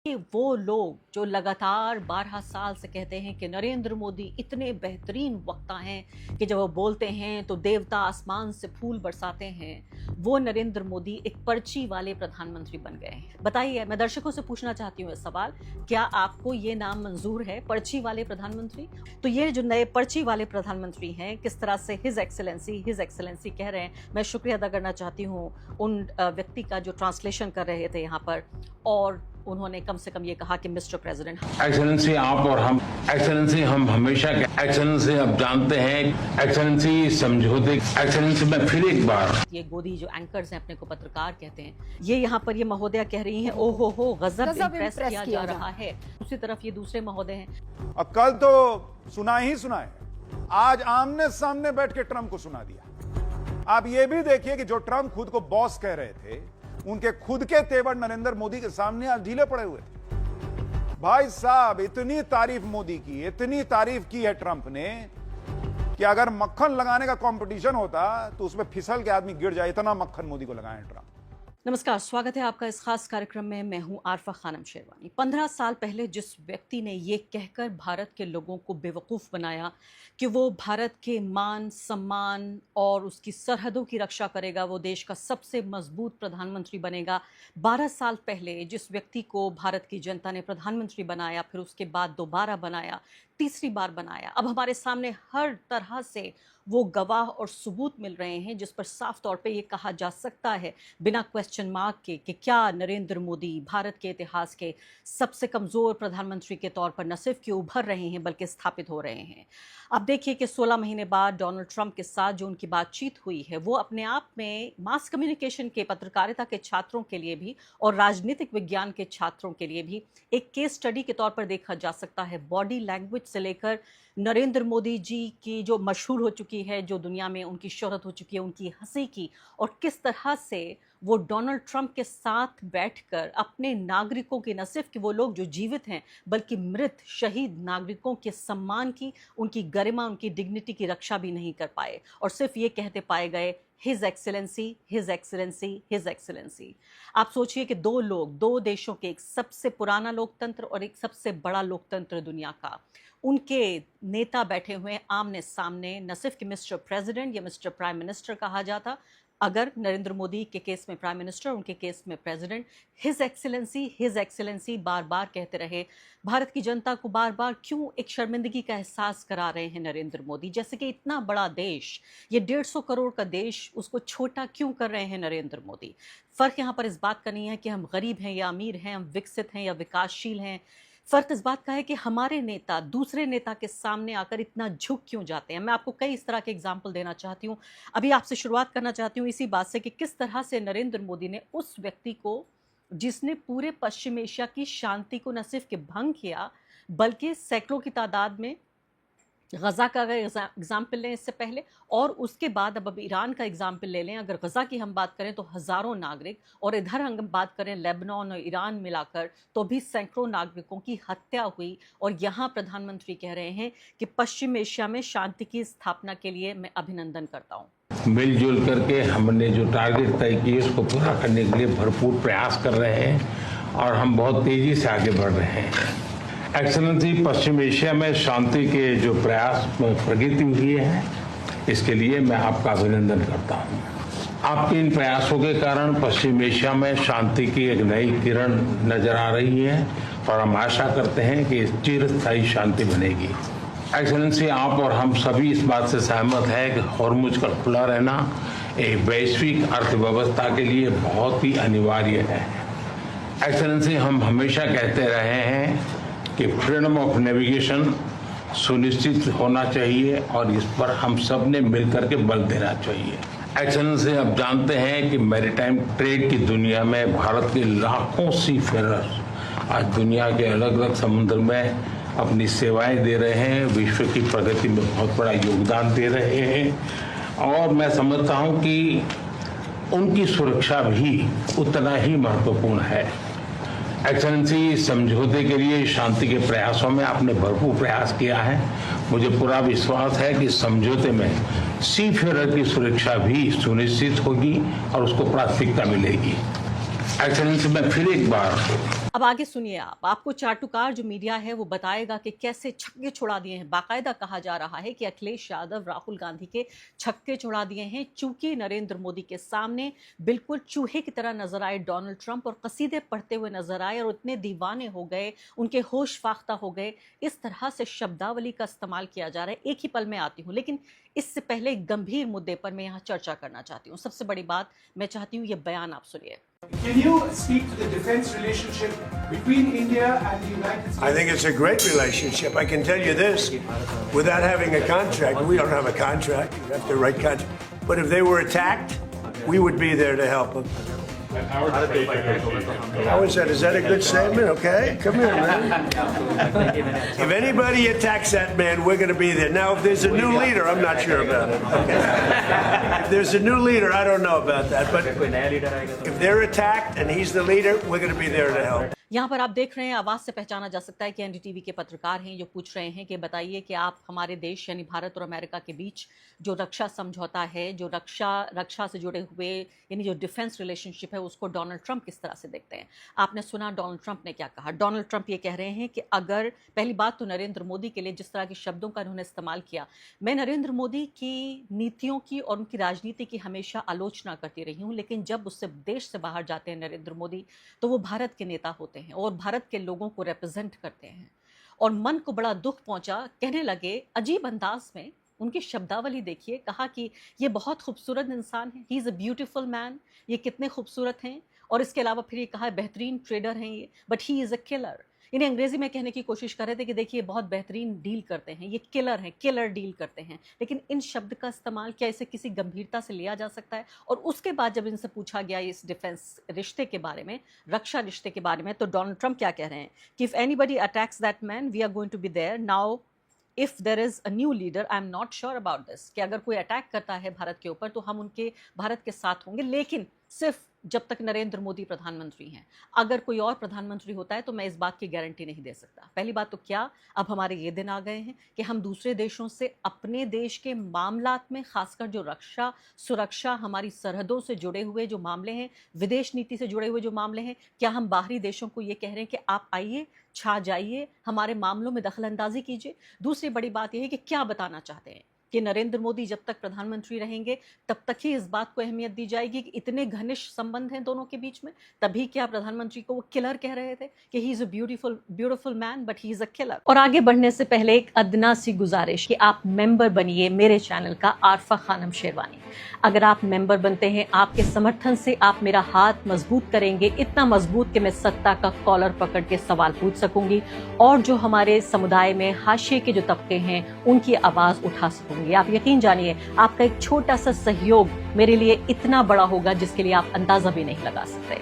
कि वो लोग जो लगातार 12 साल से कहते हैं कि नरेंद्र मोदी इतने बेहतरीन वक्ता हैं कि जब वो बोलते हैं तो देवता आसमान से फूल बरसाते हैं, वो नरेंद्र मोदी एक पर्ची वाले प्रधानमंत्री बन गए हैं। बताइए, मैं दर्शकों से पूछना चाहती हूँ ये सवाल, क्या आपको ये नाम मंजूर है, पर्ची वाले प्रधानमंत्री? तो ये जो नए पर्ची वाले प्रधानमंत्री हैं, किस तरह से हिज एक्सेलेंसी कह रहे हैं, मैं शुक्रिया अदा करना चाहती हूँ उन व्यक्ति का जो ट्रांसलेशन कर रहे थे यहाँ पर, और उन्होंने कम से कम ये कहा कि मिस्टर प्रेसिडेंट। एक्सेलेंसी आप और हम, एक्सेलेंसी हम हमेशा, एक्सेलेंसी आप जानते हैं, एक्सेलेंसी समझौते, एक्सेलेंसी में फिर एक बार। ये गोदी जो एंकर्स हैं, अपने को पत्रकार कहते हैं, ये यहाँ पर ये महोदया कह रही हैं, ओहो हो गजब इम्प्रेस किया जा रहा है। दूसरी तरफ ये दूसरे महोदय हैं। और कल तो सुना ही सुना है, आज आमने सामने बैठ के ट्रंप को सुना दिया। आप ये भी देखिए कि जो ट्रंप खुद को बॉस कह रहे थे, उनके खुद के तेवर नरेंद्र मोदी के सामने आज ढीले पड़े हुए थे। भाई साहब, इतनी तारीफ मोदी की, इतनी तारीफ की है ट्रंप ने कि अगर मक्खन लगाने का कंपटीशन होता तो उसमें फिसल के आदमी गिर जाए, इतना मक्खन मोदी को लगाए ट्रंप। नमस्कार, स्वागत है आपका इस खास कार्यक्रम में। मैं हूं आरफा खानम शेरवानी। 15 साल पहले जिस व्यक्ति ने ये कहकर भारत के लोगों को बेवकूफ़ बनाया कि वो भारत के मान सम्मान और उसकी सरहदों की रक्षा करेगा, वो देश का सबसे मजबूत प्रधानमंत्री बनेगा, 12 साल पहले जिस व्यक्ति को भारत की जनता ने प्रधानमंत्री बनाया, फिर उसके बाद दोबारा बनाया, तीसरी बार बनाया, अब हमारे सामने हर तरह से वो गवाह और सबूत मिल रहे हैं जिस पर साफ तौर पे ये कहा जा सकता है बिना क्वेश्चन मार्क के कि क्या नरेंद्र मोदी भारत के इतिहास के सबसे कमज़ोर प्रधानमंत्री के तौर पर न सिर्फ कि उभर रहे हैं बल्कि स्थापित हो रहे हैं। अब देखिए कि 16 महीने बाद डोनाल्ड ट्रंप के साथ जो उनकी बातचीत हुई है, वो अपने आप में मास कम्युनिकेशन के, पत्रकारिता के छात्रों के लिए भी और राजनीतिक विज्ञान के छात्रों के लिए भी एक केस स्टडी के तौर पर देखा जा सकता है। बॉडी लैंग्वेज से लेकर नरेंद्र मोदी जी की जो मशहूर हो चुकी है, जो दुनिया में उनकी शोहरत हो चुकी है, उनकी हंसी की, और किस तरह से वो डोनाल्ड ट्रंप के साथ बैठकर अपने नागरिकों के, न सिर्फ कि वो लोग जो जीवित हैं बल्कि मृत शहीद नागरिकों के सम्मान की, उनकी गरिमा, उनकी डिग्निटी की रक्षा भी नहीं कर पाए और सिर्फ ये कहते पाए गए his excellency, his excellency, his excellency. आप सोचिए कि दो लोग, दो देशों के, एक सबसे पुराना लोकतंत्र और एक सबसे बड़ा लोकतंत्र दुनिया का, उनके नेता बैठे हुए आमने सामने, न सिर्फ कि मिस्टर प्रेसिडेंट या मिस्टर प्राइम मिनिस्टर कहा जाता, अगर नरेंद्र मोदी के केस में प्राइम मिनिस्टर, उनके केस में प्रेसिडेंट, हिज एक्सेलेंसी बार बार कहते रहे। भारत की जनता को बार बार क्यों एक शर्मिंदगी का एहसास करा रहे हैं नरेंद्र मोदी? जैसे कि इतना बड़ा देश, ये 150 करोड़ का देश, उसको छोटा क्यों कर रहे हैं नरेंद्र मोदी? फ़र्क यहाँ पर इस बात का नहीं है कि हम गरीब हैं या अमीर हैं, हम विकसित हैं या विकासशील हैं। फ़र्क इस बात का है कि हमारे नेता दूसरे नेता के सामने आकर इतना झुक क्यों जाते हैं। मैं आपको कई इस तरह के एग्जाम्पल देना चाहती हूँ। अभी आपसे शुरुआत करना चाहती हूँ इसी बात से कि किस तरह से नरेंद्र मोदी ने उस व्यक्ति को, जिसने पूरे पश्चिम एशिया की शांति को न सिर्फ कि भंग किया बल्कि सैकड़ों की तादाद में, गज़ा का अगर एग्जाम्पल लें इससे पहले और उसके बाद अब ईरान का एग्जाम्पल ले लें, अगर गज़ा की हम बात करें तो हज़ारों नागरिक, और इधर हम बात करें लेबनान और ईरान मिलाकर तो भी सैकड़ों नागरिकों की हत्या हुई, और यहाँ प्रधानमंत्री कह रहे हैं कि पश्चिम एशिया में शांति की स्थापना के लिए मैं अभिनंदन करता हूँ। मिलजुल करके हमने जो टारगेट तय किए उसको पूरा करने के लिए भरपूर प्रयास कर रहे हैं और हम बहुत तेजी से आगे बढ़ रहे हैं। एक्सेलेंसी, पश्चिम एशिया में शांति के जो प्रयास में प्रगति हुई है, इसके लिए मैं आपका अभिनंदन करता हूं। आपके इन प्रयासों के कारण पश्चिम एशिया में शांति की एक नई किरण नजर आ रही है और हम आशा करते हैं कि चिरस्थायी शांति बनेगी। एक्सेलेंसी, आप और हम सभी इस बात से सहमत हैं कि हॉर्मुज का खुला रहना एक वैश्विक अर्थव्यवस्था के लिए बहुत ही अनिवार्य है। एक्सेलेंसी, हम हमेशा कहते रहे हैं कि फ्रीडम ऑफ नेविगेशन सुनिश्चित होना चाहिए और इस पर हम सब ने मिलकर के बल देना चाहिए। एक्सेलेंसी, आप जानते हैं कि मैरीटाइम ट्रेड की दुनिया में भारत के लाखों सी फेरर आज दुनिया के अलग अलग समुद्र में अपनी सेवाएं दे रहे हैं, विश्व की प्रगति में बहुत बड़ा योगदान दे रहे हैं, और मैं समझता हूं कि उनकी सुरक्षा भी उतना ही महत्वपूर्ण है। एक्सेलेंसी, समझौते के लिए शांति के प्रयासों में आपने भरपूर प्रयास किया है। मुझे पूरा विश्वास है कि समझौते में सी फेरर की सुरक्षा भी सुनिश्चित होगी और उसको प्राथमिकता मिलेगी। एक्सेलेंसी, मैं फिर एक बार अब आगे सुनिए आपको चाटुकार जो मीडिया है वो बताएगा कि कैसे छक्के छुड़ा दिए हैं। बाकायदा कहा जा रहा है कि अखिलेश यादव राहुल गांधी के छक्के छुड़ा दिए हैं, चूंकि नरेंद्र मोदी के सामने बिल्कुल चूहे की तरह नजर आए डोनाल्ड ट्रंप और कसीदे पढ़ते हुए नजर आए और इतने दीवाने हो गए, उनके होश फाख्ता हो गए। इस तरह से शब्दावली का इस्तेमाल किया जा रहा है। एक ही पल में आती हूँ, लेकिन इससे पहले एक गंभीर मुद्दे पर मैं यहाँ चर्चा करना चाहती हूँ। सबसे बड़ी बात मैं चाहती हूँ ये बयान आप सुनिए। Can you speak to the defense relationship between India and the United States? I think it's a great relationship. I can tell you this, without having a contract, we don't have a contract, you have to write contract. But if they were attacked, we would be there to help them. How is that? Is that a good statement? Okay, come here, man. If anybody attacks that man, we're going to be there. Now, if there's a new leader, I'm not sure about it. Okay. If there's a new leader, I don't know about that. But if they're attacked and he's the leader, we're going to be there to help. यहाँ पर आप देख रहे हैं, आवाज से पहचाना जा सकता है कि एनडीटीवी के पत्रकार हैं जो पूछ रहे हैं कि बताइए कि आप हमारे देश यानी भारत और अमेरिका के बीच जो रक्षा समझौता है, जो रक्षा से जुड़े हुए यानी जो डिफेंस रिलेशनशिप है, उसको डोनाल्ड ट्रंप किस तरह से देखते हैं। आपने सुना डोनाल्ड ट्रंप ने क्या कहा। डोनाल्ड ट्रंप ये कह रहे हैं कि अगर पहली बात तो नरेंद्र मोदी के लिए जिस तरह के शब्दों का उन्होंने इस्तेमाल किया, मैं नरेंद्र मोदी की नीतियों की और उनकी राजनीति की हमेशा आलोचना करती रही हूँ, लेकिन जब उससे देश से बाहर जाते हैं नरेंद्र मोदी तो वो भारत के नेता होते हैं और भारत के लोगों को रिप्रेजेंट करते हैं। और मन को बड़ा दुख पहुंचा, कहने लगे अजीब अंदाज में, उनकी शब्दावली देखिए, कहा कि ये बहुत खूबसूरत इंसान है, he is a beautiful man, ये कितने खूबसूरत हैं। और इसके अलावा फिर ये कहा बेहतरीन ट्रेडर हैं ये, but he is a killer. इन्हें अंग्रेजी में कहने की कोशिश कर रहे थे कि देखिए बहुत बेहतरीन डील करते हैं, ये किलर हैं, किलर डील करते हैं। लेकिन इन शब्द का इस्तेमाल क्या इसे किसी गंभीरता से लिया जा सकता है? और उसके बाद जब इनसे पूछा गया इस डिफेंस रिश्ते के बारे में, रक्षा रिश्ते के बारे में, तो डोनाल्ड ट्रंप क्या कह रहे हैं कि if anybody attacks that man we are going to be there. Now if there is a new leader I am not sure about this, कि अगर कोई अटैक करता है भारत के ऊपर तो हम उनके भारत के साथ होंगे, लेकिन सिर्फ जब तक नरेंद्र मोदी प्रधानमंत्री हैं। अगर कोई और प्रधानमंत्री होता है तो मैं इस बात की गारंटी नहीं दे सकता। पहली बात तो क्या अब हमारे ये दिन आ गए हैं कि हम दूसरे देशों से अपने देश के मामलात में, खासकर जो रक्षा सुरक्षा हमारी सरहदों से जुड़े हुए जो मामले हैं, विदेश नीति से जुड़े हुए जो मामले हैं, क्या हम बाहरी देशों को ये कह रहे हैं कि आप आइए, छा जाइए, हमारे मामलों में दखल अंदाजी कीजिए। दूसरी बड़ी बात यह है कि क्या बताना चाहते हैं कि नरेंद्र मोदी जब तक प्रधानमंत्री रहेंगे तब तक ही इस बात को अहमियत दी जाएगी कि इतने घनिष्ठ संबंध हैं दोनों के बीच में। तभी क्या प्रधानमंत्री को वो किलर कह रहे थे कि he is a beautiful man but he is a killer. और आगे बढ़ने से पहले एक अदना सी गुजारिश कि आप मेंबर बनिए मेरे चैनल का आरफा खानम शेरवानी। अगर आप मेंबर बनते हैं, आपके समर्थन से आप मेरा हाथ मजबूत करेंगे, इतना मजबूत कि मैं सत्ता का कॉलर पकड़ के सवाल पूछ सकूंगी और जो हमारे समुदाय में हाशिए के जो तबके हैं उनकी आवाज उठा सकूंगी। आप यकीन जानिए आपका एक छोटा सा सहयोग मेरे लिए इतना बड़ा होगा जिसके लिए आप अंदाजा भी नहीं लगा सकते।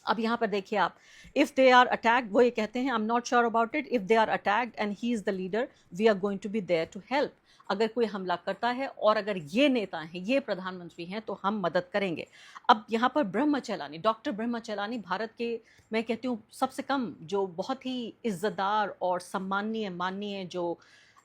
अब यहाँ पर देखिए आप, इफ दे आर अटैक्ड, वो ये कहते हैं I am not sure about it, if they are attacked and he is the leader we are going to be there to help. अगर कोई हमला करता है और अगर ये नेता हैं, ये प्रधानमंत्री हैं, तो हम मदद करेंगे। अब यहाँ पर ब्रह्मचलानी, डॉक्टर ब्रह्मचलानी भारत के, मैं कहती हूँ सबसे कम जो बहुत ही इज्जतदार और सम्माननीय माननीय जो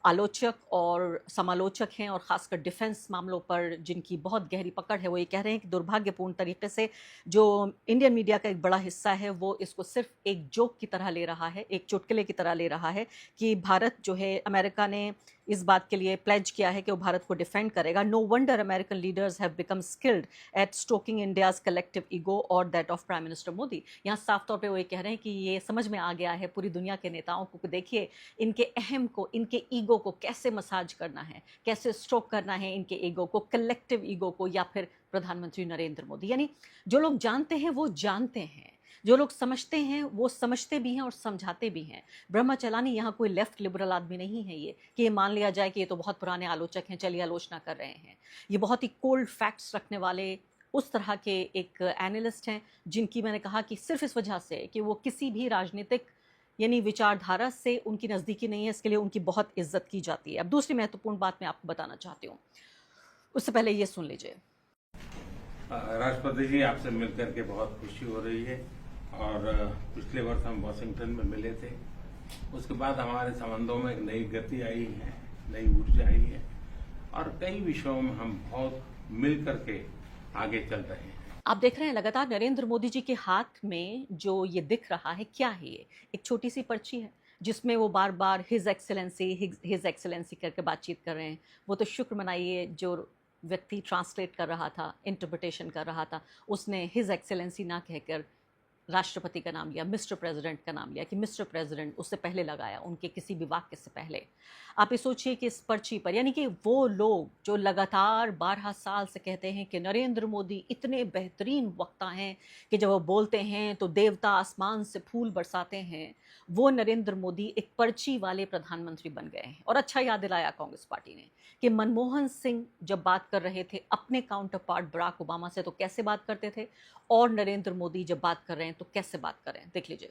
आलोचक और समालोचक हैं और ख़ासकर डिफेंस मामलों पर जिनकी बहुत गहरी पकड़ है, वो ये कह रहे हैं कि दुर्भाग्यपूर्ण तरीके से जो इंडियन मीडिया का एक बड़ा हिस्सा है वो इसको सिर्फ एक जोक की तरह ले रहा है, एक चुटकुले की तरह ले रहा है कि भारत जो है, अमेरिका ने इस बात के लिए प्लेज किया है कि वो भारत को डिफेंड करेगा। No wonder American leaders have become skilled at stroking India's collective ego और that of prime minister Modi. यहाँ साफ तौर पे वो ये कह रहे हैं कि ये समझ में आ गया है पूरी दुनिया के नेताओं को, देखिए इनके अहम को, इनके ईगो को कैसे मसाज करना है, कैसे स्ट्रोक करना है इनके ईगो को, कलेक्टिव ईगो को, या फिर प्रधानमंत्री नरेंद्र मोदी। यानी जो लोग जानते हैं वो जानते हैं, जो लोग समझते हैं वो समझते भी हैं और समझाते भी हैं। ब्रह्मचलानी यहाँ कोई लेफ्ट लिबरल आदमी नहीं है ये कि ये मान लिया जाए कि ये तो बहुत पुराने आलोचक हैं, चलिए आलोचना कर रहे हैं। ये बहुत ही कोल्ड फैक्ट्स रखने वाले उस तरह के एक एनालिस्ट हैं जिनकी मैंने कहा कि सिर्फ इस वजह से कि वो किसी भी राजनीतिक यानी विचारधारा से उनकी नज़दीकी नहीं है, इसके लिए उनकी बहुत इज्जत की जाती है। अब दूसरी महत्वपूर्ण बात मैं आपको बताना चाहती हूँ, उससे पहले ये सुन लीजिए। राष्ट्रपति जी, आपसे मिलकर के बहुत खुशी हो रही है और पिछले वर्ष हम वाशिंगटन में मिले थे, उसके बाद हमारे संबंधों में एक नई गति आई है, नई ऊर्जा आई है और कई विषयों में हम बहुत मिल करके आगे चल रहे हैं। आप देख रहे हैं लगातार नरेंद्र मोदी जी के हाथ में जो ये दिख रहा है, क्या है ये? एक छोटी सी पर्ची है जिसमें वो बार बार हिज एक्सेलेंसी करके बातचीत कर रहे हैं। वो तो शुक्र मनाइए जो व्यक्ति ट्रांसलेट कर रहा था, इंटरप्रिटेशन कर रहा था, उसने हिज एक्सेलेंसी ना कहकर राष्ट्रपति का नाम लिया, मिस्टर प्रेसिडेंट का नाम लिया कि मिस्टर प्रेसिडेंट उससे पहले लगाया, उनके किसी भी वाक्य से पहले। आप ये सोचिए कि इस पर्ची पर, यानी कि वो लोग जो लगातार 12 साल से कहते हैं कि नरेंद्र मोदी इतने बेहतरीन वक्ता हैं कि जब वो बोलते हैं तो देवता आसमान से फूल बरसाते हैं, वो नरेंद्र मोदी एक पर्ची वाले प्रधानमंत्री बन गए हैं। और अच्छा याद दिलाया कांग्रेस पार्टी ने कि मनमोहन सिंह जब बात कर रहे थे अपने काउंटर पार्ट बराक ओबामा से तो कैसे बात करते थे, और नरेंद्र मोदी जब बात कर रहे हैं तो कैसे बात कर रहे हैं, देख लीजिए।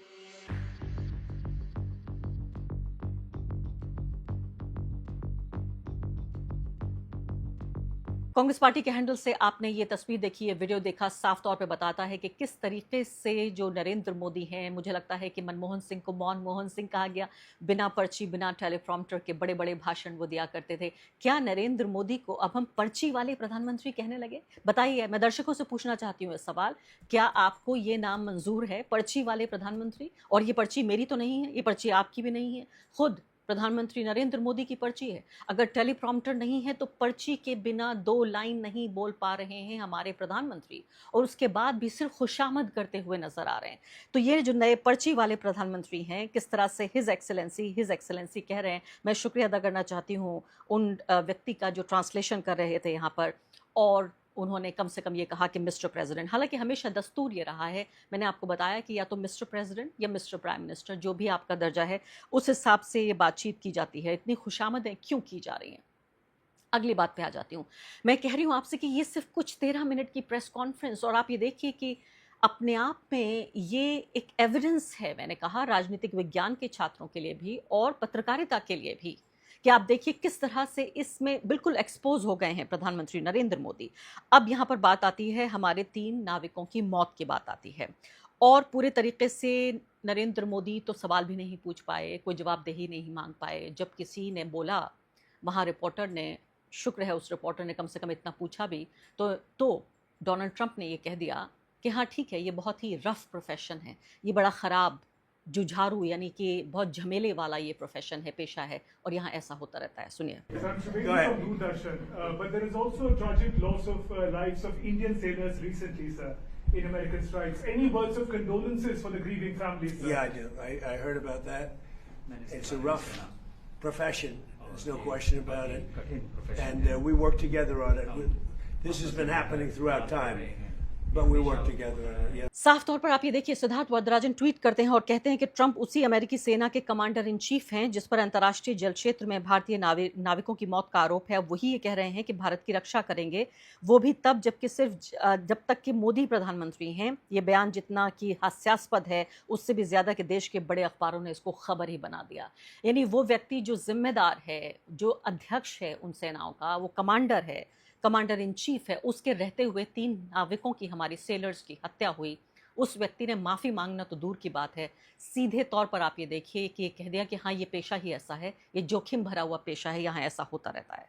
कांग्रेस पार्टी के हैंडल से आपने ये तस्वीर देखी, ये वीडियो देखा, साफ तौर पे बताता है कि किस तरीके से जो नरेंद्र मोदी हैं, मुझे लगता है कि मनमोहन सिंह को मनमोहन सिंह कहा गया, बिना पर्ची बिना टेलीप्रॉम्प्टर के बड़े बड़े भाषण वो दिया करते थे। क्या नरेंद्र मोदी को अब हम पर्ची वाले प्रधानमंत्री कहने लगे? बताइए, मैं दर्शकों से पूछना चाहती हूँ ये सवाल, क्या आपको ये नाम मंजूर है, पर्ची वाले प्रधानमंत्री? और ये पर्ची मेरी तो नहीं है, ये पर्ची आपकी भी नहीं है, खुद प्रधानमंत्री नरेंद्र मोदी की पर्ची है। अगर टेलीप्रॉम्प्टर नहीं है तो पर्ची के बिना 2 लाइन नहीं बोल पा रहे हैं हमारे प्रधानमंत्री, और उसके बाद भी सिर्फ खुशामद करते हुए नजर आ रहे हैं। तो ये जो नए पर्ची वाले प्रधानमंत्री हैं, किस तरह से हिज एक्सेलेंसी कह रहे हैं। मैं शुक्रिया अदा करना चाहती हूँ उन व्यक्ति का जो ट्रांसलेशन कर रहे थे यहाँ पर, और उन्होंने कम से कम ये कहा कि मिस्टर प्रेसिडेंट। हालांकि हमेशा दस्तूर ये रहा है, मैंने आपको बताया कि या तो मिस्टर प्रेसिडेंट या मिस्टर प्राइम मिनिस्टर, जो भी आपका दर्जा है उस हिसाब से ये बातचीत की जाती है। इतनी खुशामदें क्यों की जा रही हैं? अगली बात पे आ जाती हूँ। मैं कह रही हूँ आपसे कि ये सिर्फ कुछ 13 मिनट की प्रेस कॉन्फ्रेंस, और आप ये देखिए कि अपने आप में ये एक एविडेंस है, मैंने कहा राजनीतिक विज्ञान के छात्रों के लिए भी और पत्रकारिता के लिए भी, कि आप देखिए किस तरह से इसमें बिल्कुल एक्सपोज हो गए हैं प्रधानमंत्री नरेंद्र मोदी। अब यहाँ पर बात आती है हमारे 3 नाविकों की मौत की बात आती है, और पूरे तरीके से नरेंद्र मोदी तो सवाल भी नहीं पूछ पाए, कोई जवाबदेही नहीं मांग पाए। जब किसी ने बोला, वहाँ रिपोर्टर ने, शुक्र है उस रिपोर्टर ने कम से कम इतना पूछा भी, तो डोनाल्ड ट्रंप ने ये कह दिया कि हाँ ठीक है, ये बहुत ही रफ प्रोफेशन है, ये बड़ा ख़राब जुझारू यानी कि बहुत झमेले वाला ये प्रोफेशन है, पेशा है, और यहाँ ऐसा होता रहता है। सुनिए। I'm Shubhendu from Doordarshan, but there is also tragic loss of lives of Indian sailors recently, sir, in American strikes. Any words of condolences for the grieving families, sir? Yeah, I do. I heard about that. It's a rough profession. There's no question about it. And we work together on it. This has been happening throughout time. But we work together on it. Yeah. साफ तौर पर आप ये देखिए, Siddharth Varadarajan tweet करते हैं और कहते हैं कि ट्रंप उसी अमेरिकी सेना के कमांडर इन चीफ हैं जिस पर अंतर्राष्ट्रीय जल क्षेत्र में भारतीय नाविकों की मौत का आरोप है। वही ये कह रहे हैं कि भारत की रक्षा करेंगे, वो भी तब जब तक कि मोदी प्रधानमंत्री हैं। ये बयान जितना कि हास्यास्पद है, उससे भी ज्यादा कि देश के बड़े अखबारों ने इसको खबर ही बना दिया। यानी वो व्यक्ति जो जिम्मेदार है, जो अध्यक्ष है उन सेनाओं का, वो कमांडर है, कमांडर इन चीफ है, उसके रहते हुए 3 नाविकों की, हमारी सेलर्स की हत्या हुई। उस व्यक्ति ने माफ़ी मांगना तो दूर की बात है, सीधे तौर पर आप ये देखिए कि ये कह दिया कि हाँ ये पेशा ही ऐसा है, ये जोखिम भरा हुआ पेशा है, यहाँ ऐसा होता रहता है।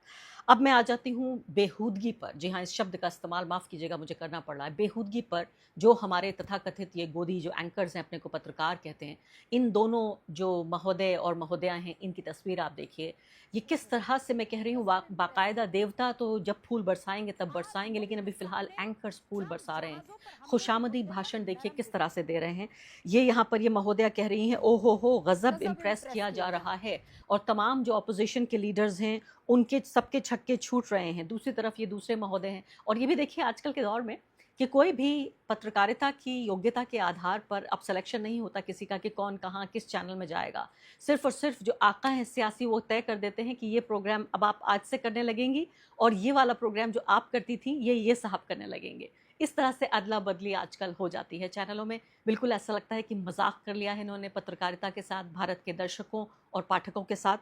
अब मैं आ जाती हूँ बेहूदगी पर। जी हाँ, इस शब्द का इस्तेमाल माफ़ कीजिएगा मुझे करना पड़ रहा है। बेहूदगी पर जो हमारे तथाकथित ये गोदी जो एंकर्स हैं, अपने को पत्रकार कहते हैं, इन दोनों जो महोदय और महोदया हैं, इनकी तस्वीर आप देखिए। ये किस तरह से, मैं कह रही हूँ, बाकायदा देवता तो जब फूल बरसाएंगे तब बरसाएंगे, लेकिन अभी फ़िलहाल एंकर्स फूल बरसा रहे हैं। खुशामदी भाषण देखिए किस तरह से दे रहे हैं। ये यहाँ पर ये महोदया कह रही हैं, ओ हो गज़ब, इम्प्रेस किया जा रहा है, और तमाम जो अपोजिशन के लीडर्स हैं उनके सबके छक्के छूट रहे हैं। दूसरी तरफ ये दूसरे महोदय हैं। और ये भी देखिए आजकल के दौर में कि कोई भी पत्रकारिता की योग्यता के आधार पर अब सिलेक्शन नहीं होता किसी का कि कौन कहाँ किस चैनल में जाएगा। सिर्फ और सिर्फ जो आका हैं सियासी, वो तय कर देते हैं कि ये प्रोग्राम अब आप आज से करने लगेंगी, और ये वाला प्रोग्राम जो आप करती थी ये साहब करने लगेंगे। इस तरह से अदला बदली आजकल हो जाती है चैनलों में। बिल्कुल ऐसा लगता है कि मजाक कर लिया है इन्होंने पत्रकारिता के साथ, भारत के दर्शकों और पाठकों के साथ।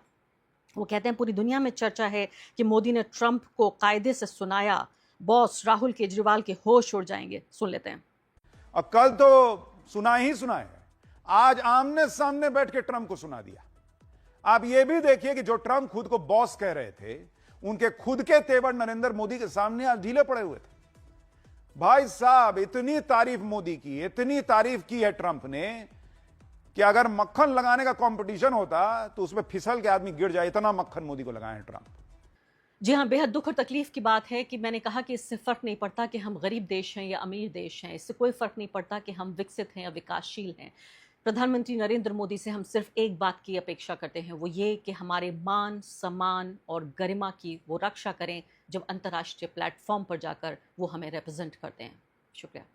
वो कहते हैं पूरी दुनिया में चर्चा है कि मोदी ने ट्रंप को कायदे से सुनाया, बॉस राहुल केजरीवाल के होश उड़ जाएंगे। सुन लेते हैं। और कल तो सुना ही सुना है, आज आमने सामने बैठ के ट्रंप को सुना दिया। आप ये भी देखिए कि जो ट्रंप खुद को बॉस कह रहे थे, उनके खुद के तेवर नरेंद्र मोदी के सामने आज ढीले पड़े हुए थे। भाई साहब, इतनी तारीफ मोदी की, इतनी तारीफ की है ट्रंप ने कि अगर मक्खन लगाने का कंपटीशन होता तो उसमें फिसल के आदमी गिर जाए, इतना मक्खन मोदी को लगाए हैं ट्रंप। जी हाँ, बेहद दुख और तकलीफ की बात है कि मैंने कहा कि इससे फ़र्क नहीं पड़ता कि हम गरीब देश हैं या अमीर देश हैं, इससे कोई फ़र्क नहीं पड़ता कि हम विकसित हैं या विकासशील हैं। प्रधानमंत्री नरेंद्र मोदी से हम सिर्फ एक बात की अपेक्षा करते हैं, वो ये कि हमारे मान, सम्मान और गरिमा की वो रक्षा करें जब अंतर्राष्ट्रीय प्लेटफॉर्म पर जाकर वो हमें रिप्रेजेंट करते हैं। शुक्रिया।